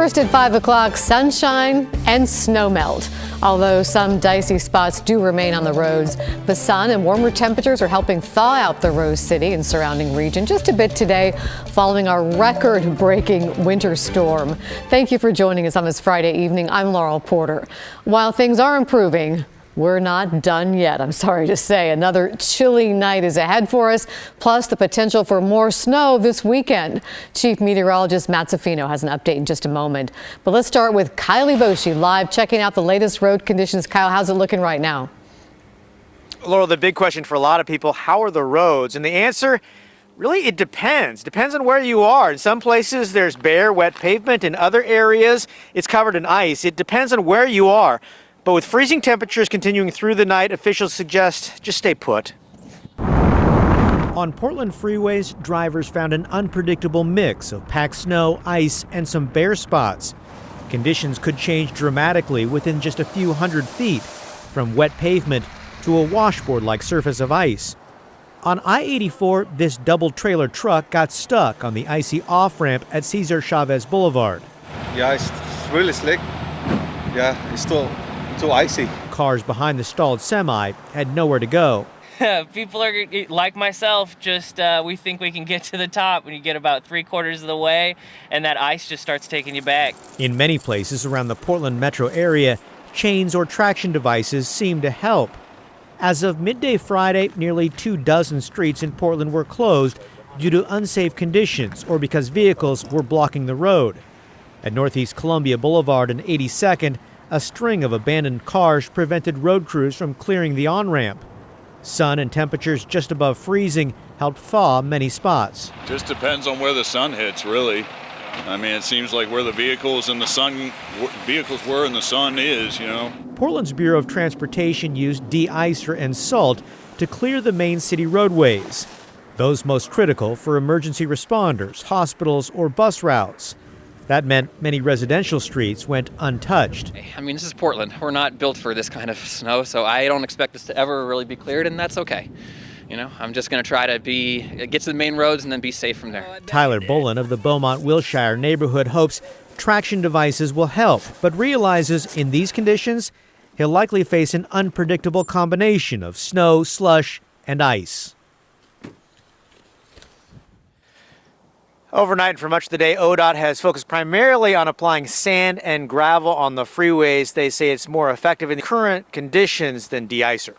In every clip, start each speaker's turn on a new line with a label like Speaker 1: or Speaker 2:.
Speaker 1: First at 5 o'clock, sunshine and snowmelt. Although some dicey spots do remain on the roads, the sun and warmer temperatures are helping thaw out the Rose City and surrounding region just a bit today following our record-breaking winter storm. Thank you for joining us on this Friday evening. I'm Laurel Porter. While things are improving, we're not done yet. I'm sorry to say. Another chilly night is ahead for us, plus the potential for more snow this weekend. Chief Meteorologist Matt Zaffino has an update in just a moment. But let's start with Kylie Boshi live checking out the latest road conditions. Kyle, how's it looking right now?
Speaker 2: Laurel, the big question for a lot of people, how are the roads? And the answer, really, it depends. Depends on where you are. In some places, there's bare, wet pavement. In other areas, it's covered in ice. It depends on where you are. But with freezing temperatures continuing through the night, officials suggest just stay put.
Speaker 3: On Portland freeways, drivers found an unpredictable mix of packed snow, ice, and some bare spots. Conditions could change dramatically within just a few hundred feet, from wet pavement to a washboard-like surface of ice. On I-84, this double-trailer truck got stuck on the icy off-ramp at Cesar Chavez Boulevard.
Speaker 4: Yeah, it's really slick. Yeah, it's still too icy.
Speaker 3: Cars behind the stalled semi had nowhere to go.
Speaker 5: People are like myself, just we think we can get to the top when you get about 3/4 of the way, and that ice just starts taking you back.
Speaker 3: In many places around the Portland metro area, chains or traction devices seem to help. As of midday Friday, nearly 24 streets in Portland were closed due to unsafe conditions or because vehicles were blocking the road. At Northeast Columbia Boulevard and 82nd, a string of abandoned cars prevented road crews from clearing the on-ramp. Sun and temperatures just above freezing helped thaw many spots.
Speaker 6: Just depends on where the sun hits, really. I mean, it seems like where the vehicles were and the sun is, you know.
Speaker 3: Portland's Bureau of Transportation used de-icer and salt to clear the main city roadways, those most critical for emergency responders, hospitals, or bus routes. That meant many residential streets went untouched.
Speaker 7: I mean, this is Portland. We're not built for this kind of snow, so I don't expect this to ever really be cleared, and that's okay. You know, I'm just going to try to get to the main roads and then be safe from there.
Speaker 3: Tyler Bullen of the Beaumont-Wilshire neighborhood hopes traction devices will help, but realizes in these conditions, he'll likely face an unpredictable combination of snow, slush, and ice.
Speaker 2: Overnight and for much of the day, ODOT has focused primarily on applying sand and gravel on the freeways. They say it's more effective in the current conditions than de-icer.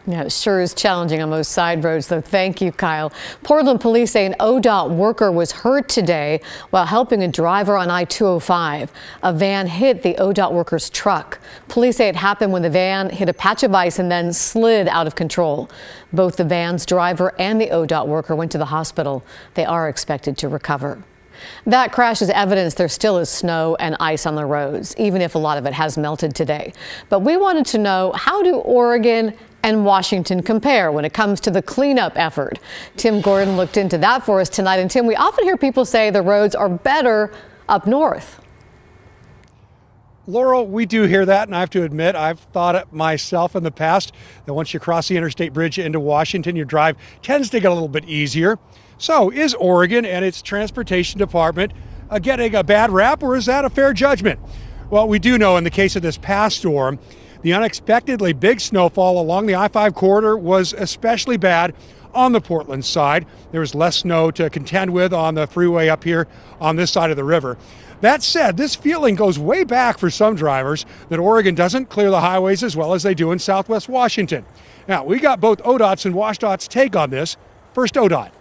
Speaker 1: Yeah, it sure is challenging on most side roads, though. Thank you, Kyle. Portland police say an ODOT worker was hurt today while helping a driver on I-205. A van hit the ODOT worker's truck. Police say it happened when the van hit a patch of ice and then slid out of control. Both the van's driver and the ODOT worker went to the hospital. They are expected to recover. That crash is evidence there still is snow and ice on the roads, even if a lot of it has melted today. But we wanted to know, how do Oregon and Washington compare when it comes to the cleanup effort? Tim Gordon looked into that for us tonight. And Tim, we often hear people say the roads are better up north.
Speaker 8: Laurel, we do hear that, and I have to admit, I've thought it myself in the past that once you cross the interstate bridge into Washington, your drive tends to get a little bit easier. So is Oregon and its transportation department getting a bad rap, or is that a fair judgment? Well, we do know in the case of this past storm, the unexpectedly big snowfall along the I-5 corridor was especially bad on the Portland side. There was less snow to contend with on the freeway up here on this side of the river. That said, this feeling goes way back for some drivers that Oregon doesn't clear the highways as well as they do in Southwest Washington. Now, we got both ODOT's and WashDOT's take on this. First, ODOT.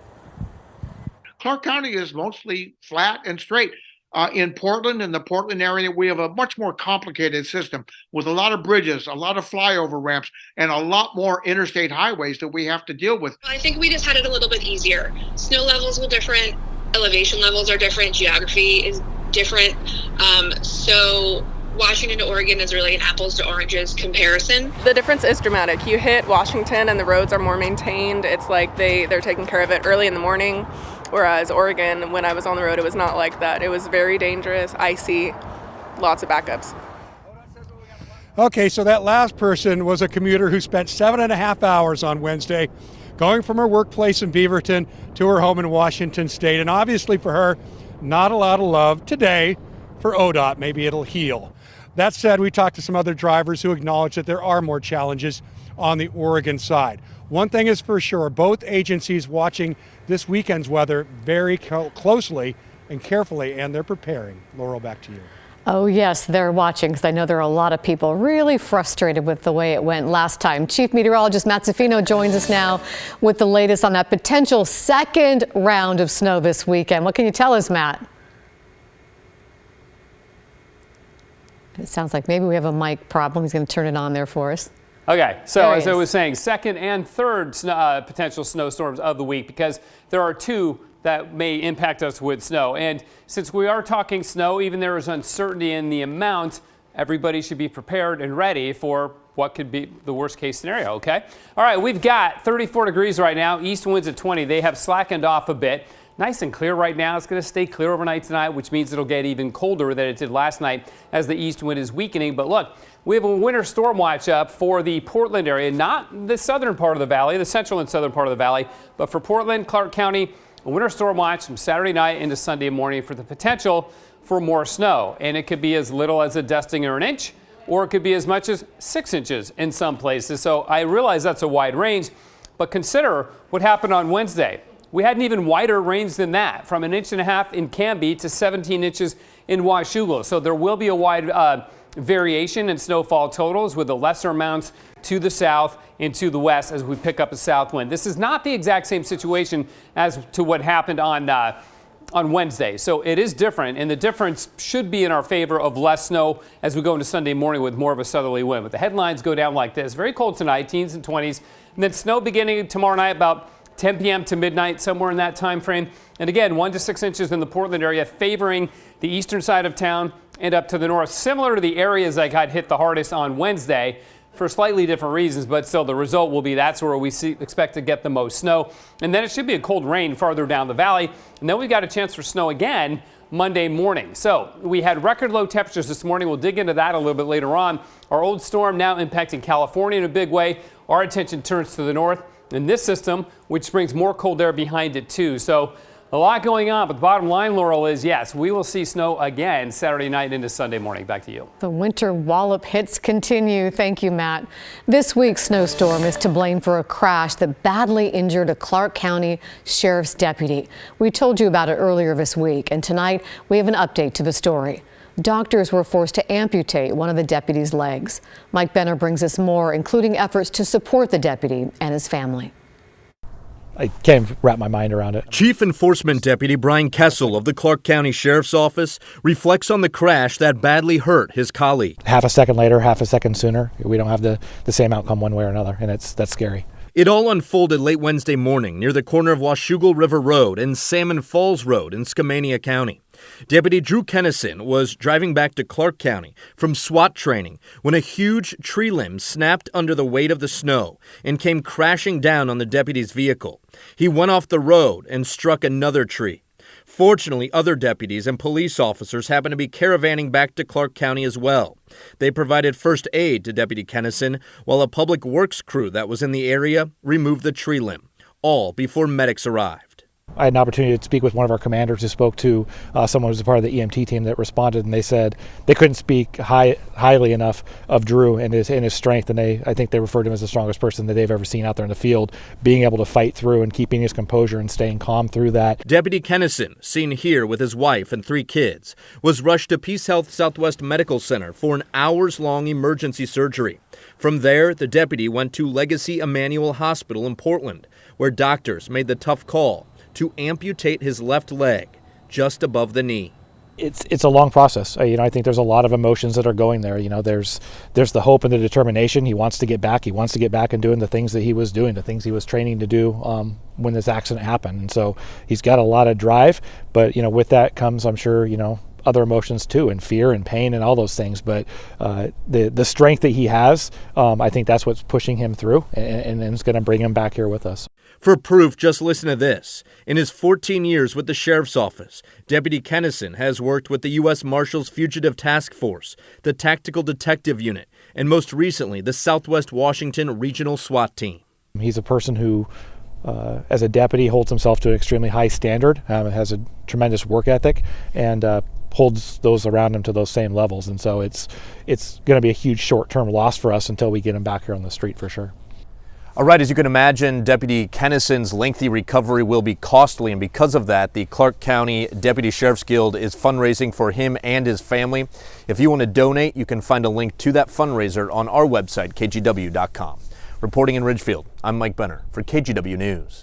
Speaker 9: Clark County is mostly flat and straight. In Portland and the Portland area, we have a much more complicated system with a lot of bridges, a lot of flyover ramps, and a lot more interstate highways that we have to deal with.
Speaker 10: I think we just had it a little bit easier. Snow levels were different, elevation levels are different, geography is different. So Washington to Oregon is really an apples to oranges comparison.
Speaker 11: The difference is dramatic. You hit Washington and the roads are more maintained. It's like they're taking care of it early in the morning. Whereas Oregon, when I was on the road, it was not like that. It was very dangerous, icy, lots of backups.
Speaker 8: Okay, so that last person was a commuter who spent 7.5 hours on Wednesday going from her workplace in Beaverton to her home in Washington State. And obviously for her, not a lot of love today for ODOT, maybe it'll heal. That said, we talked to some other drivers who acknowledge that there are more challenges on the Oregon side. One thing is for sure, both agencies watching this weekend's weather very closely and carefully, and they're preparing. Laurel, back to you.
Speaker 1: Oh, yes, they're watching because I know there are a lot of people really frustrated with the way it went last time. Chief Meteorologist Matt Zaffino joins us now with the latest on that potential second round of snow this weekend. What can you tell us, Matt? It sounds like maybe we have a mic problem. He's going to turn it on there for us.
Speaker 12: Okay, so as I was saying, second and third potential snowstorms of the week, because there are two that may impact us with snow. And since we are talking snow, even there is uncertainty in the amount, everybody should be prepared and ready for what could be the worst case scenario, okay? All right, we've got 34 degrees right now, east winds at 20. They have slackened off a bit. Nice and clear right now. It's going to stay clear overnight tonight, which means it'll get even colder than it did last night as the east wind is weakening. But look, we have a winter storm watch up for the Portland area, not the southern part of the valley, the central and southern part of the valley, but for Portland, Clark County, a winter storm watch from Saturday night into Sunday morning for the potential for more snow. And it could be as little as a dusting or an inch, or it could be as much as 6 inches in some places. So I realize that's a wide range, but consider what happened on Wednesday. We had an even wider range than that, from 1.5 inches in Canby to 17 inches in Washougal. So there will be a wide variation in snowfall totals with the lesser amounts to the south and to the west as we pick up a south wind. This is not the exact same situation as to what happened on Wednesday. So it is different, and the difference should be in our favor of less snow as we go into Sunday morning with more of a southerly wind. But the headlines go down like this. Very cold tonight, teens and 20s, and then snow beginning tomorrow night about 10 p.m. to midnight, somewhere in that time frame. And again, 1 to 6 inches in the Portland area, favoring the eastern side of town and up to the north, similar to the areas that got hit the hardest on Wednesday for slightly different reasons, but still the result will be that's where we expect to get the most snow. And then it should be a cold rain farther down the valley. And then we've got a chance for snow again Monday morning. So we had record low temperatures this morning. We'll dig into that a little bit later on. Our old storm now impacting California in a big way. Our attention turns to the north and this system, which brings more cold air behind it too. So a lot going on, but the bottom line, Laurel, is yes, we will see snow again Saturday night into Sunday morning. Back to you.
Speaker 1: The winter wallop hits continue. Thank you, Matt. This week's snowstorm is to blame for a crash that badly injured a Clark County Sheriff's deputy. We told you about it earlier this week, and tonight we have an update to the story. Doctors were forced to amputate one of the deputy's legs. Mike Benner brings us more, including efforts to support the deputy and his family.
Speaker 13: I can't wrap my mind around it.
Speaker 14: Chief Enforcement Deputy Brian Kessel of the Clark County Sheriff's Office reflects on the crash that badly hurt his colleague.
Speaker 13: Half a second later, half a second sooner, we don't have the same outcome one way or another, and that's scary.
Speaker 14: It all unfolded late Wednesday morning near the corner of Washougal River Road and Salmon Falls Road in Skamania County. Deputy Drew Kennison was driving back to Clark County from SWAT training when a huge tree limb snapped under the weight of the snow and came crashing down on the deputy's vehicle. He went off the road and struck another tree. Fortunately, other deputies and police officers happened to be caravanning back to Clark County as well. They provided first aid to Deputy Kennison while a public works crew that was in the area removed the tree limb, all before medics arrived.
Speaker 13: I had an opportunity to speak with one of our commanders who spoke to someone who was a part of the EMT team that responded, and they said they couldn't speak highly enough of Drew and his strength, and I think they referred to him as the strongest person that they've ever seen out there in the field, being able to fight through and keeping his composure and staying calm through that.
Speaker 14: Deputy Kennison, seen here with his wife and 3 kids, was rushed to Peace Health Southwest Medical Center for an hours-long emergency surgery. From there, the deputy went to Legacy Emmanuel Hospital in Portland, where doctors made the tough call to amputate his left leg just above the knee.
Speaker 13: It's a long process. I think there's a lot of emotions that are going there. There's the hope and the determination. He wants to get back. He wants to get back and doing the things that he was doing, the things he was training to do when this accident happened. And so he's got a lot of drive, but with that comes, I'm sure, other emotions too, and fear and pain and all those things. But the strength that he has, I think that's what's pushing him through, and it's going to bring him back here with us.
Speaker 14: For proof, just listen to this. In his 14 years with the Sheriff's Office, Deputy Kennison has worked with the U.S. Marshals Fugitive Task Force, the Tactical Detective Unit, and most recently, the Southwest Washington Regional SWAT Team.
Speaker 13: He's a person who, as a deputy, holds himself to an extremely high standard, has a tremendous work ethic, and holds those around him to those same levels. And so it's going to be a huge short-term loss for us until we get him back here on the street for sure.
Speaker 14: All right, as you can imagine, Deputy Kennison's lengthy recovery will be costly, and because of that, the Clark County Deputy Sheriff's Guild is fundraising for him and his family. If you want to donate, you can find a link to that fundraiser on our website, kgw.com. Reporting in Ridgefield, I'm Mike Benner for KGW News.